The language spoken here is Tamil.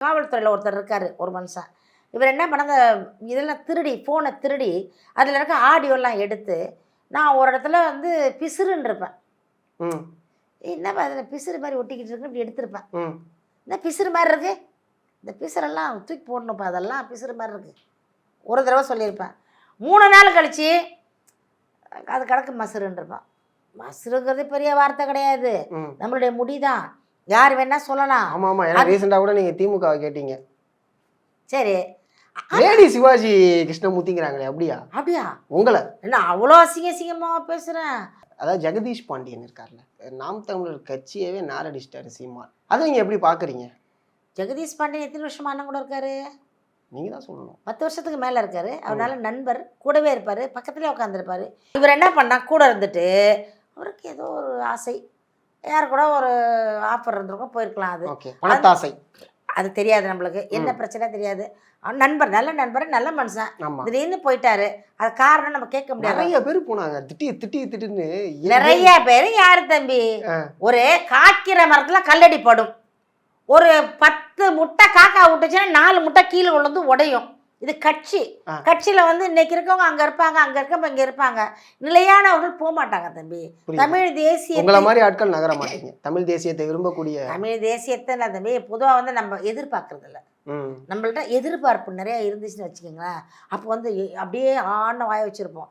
காவல்துறையில் ஒருத்தர் இருக்கார் ஒரு மனுஷன். இவர் என்ன பண்ணாங்க, இதெல்லாம் திருடி ஃபோனை திருடி அதில் இருக்க ஆடியோலாம் எடுத்து நான் ஒரு இடத்துல வந்து பிசுறுன்னு இருப்பேன். என்னப்பா அதில் பிசுறு மாதிரி ஒட்டிக்கிட்டு இருக்கு இப்படி எடுத்திருப்பேன். இந்த பிசுறு மாதிரி இருக்குது, இந்த பிசுறெல்லாம் தூக்கி போடணும்ப்பா, அதெல்லாம் பிசுறு மாதிரி இருக்குது ஒரு தடவை சொல்லியிருப்பேன். 3 நாள் கழித்து அது கணக்கு மசுறுன்னு இருப்பான். மசுறுங்கிறது பெரிய வார்த்தை கிடையாது, நம்மளுடைய முடி தான், யார் வேணால் சொல்லலாம். ஆமாம் ஆமாம், ஏன்னா ரீசெண்டாக கூட நீங்கள் திமுகவை கேட்டீங்க. சரி, லேடி சிவாஜி கிருஷ்ணமூர்த்திங்கிறாங்களே, அப்படியா? அப்படியா உங்களை என்ன அவ்வளோ அசிங்கமாக பேசுகிறேன்? அதாவது ஜெகதீஷ் பாண்டியன் இருக்கார்ல, நாம் தமிழர் கட்சியவே நாரடிச்சிட்டாரு சீமான். அதை நீங்கள் எப்படி பார்க்குறீங்க? ஜெகதீஷ் பாண்டியன் எத்தனை வருஷமா அண்ணன் கூட இருக்காரு? நீங்கள் தான் சொல்லணும். 10 வருஷத்துக்கு மேலே இருக்காரு. அவனால நண்பர் கூடவே இருப்பார், பக்கத்துலேயே உட்காந்துருப்பார். இவர் என்ன பண்ணா, கூட இருந்துட்டு அவருக்கு ஏதோ ஒரு ஆசை, யார் கூட ஒரு ஆஃபர் இருந்திருக்கும், போயிருக்கலாம். அது ஓகே, பணத்தாசை. அது தெரியாது நம்மளுக்கு, என்ன பிரச்சனை தெரியாது. நண்பர், நல்ல நண்பர், நல்ல மனுஷன், திடீர்னு போயிட்டாரு. அது காரணம் நம்ம கேட்க முடியாது. நிறைய பேர் போனாங்க, திட்டின்னு. நிறைய பேர். யாரு தம்பி, ஒரு காய்க்கிற மரத்தில் கல்லடி படும். ஒரு 10 முட்டை காக்கா விட்டுச்சுன்னா 4 முட்டை கீழே விழுந்து உடையும். இது கட்சி. கட்சியில் வந்து இன்னைக்கு இருக்கவங்க அங்கே இருப்பாங்க, அங்கே இருக்கவங்க இங்கே இருப்பாங்க. நிலையானவர்கள் போக மாட்டாங்க தம்பி. தமிழ் தேசிய உங்களை மாதிரி ஆட்கள் நகர மாட்டீங்க. தமிழ் தேசியத்தை விரும்பக்கூடிய தமிழ் தேசியத்தை நான் தம்பி பொதுவாக வந்து நம்ம எதிர்பார்க்கறது இல்லை. நம்மள்ட்ட எதிர்பார்ப்பு நிறையா இருந்துச்சுன்னு வச்சுக்கோங்களேன். அப்போ வந்து அப்படியே ஆன வாய வச்சுருப்போம்.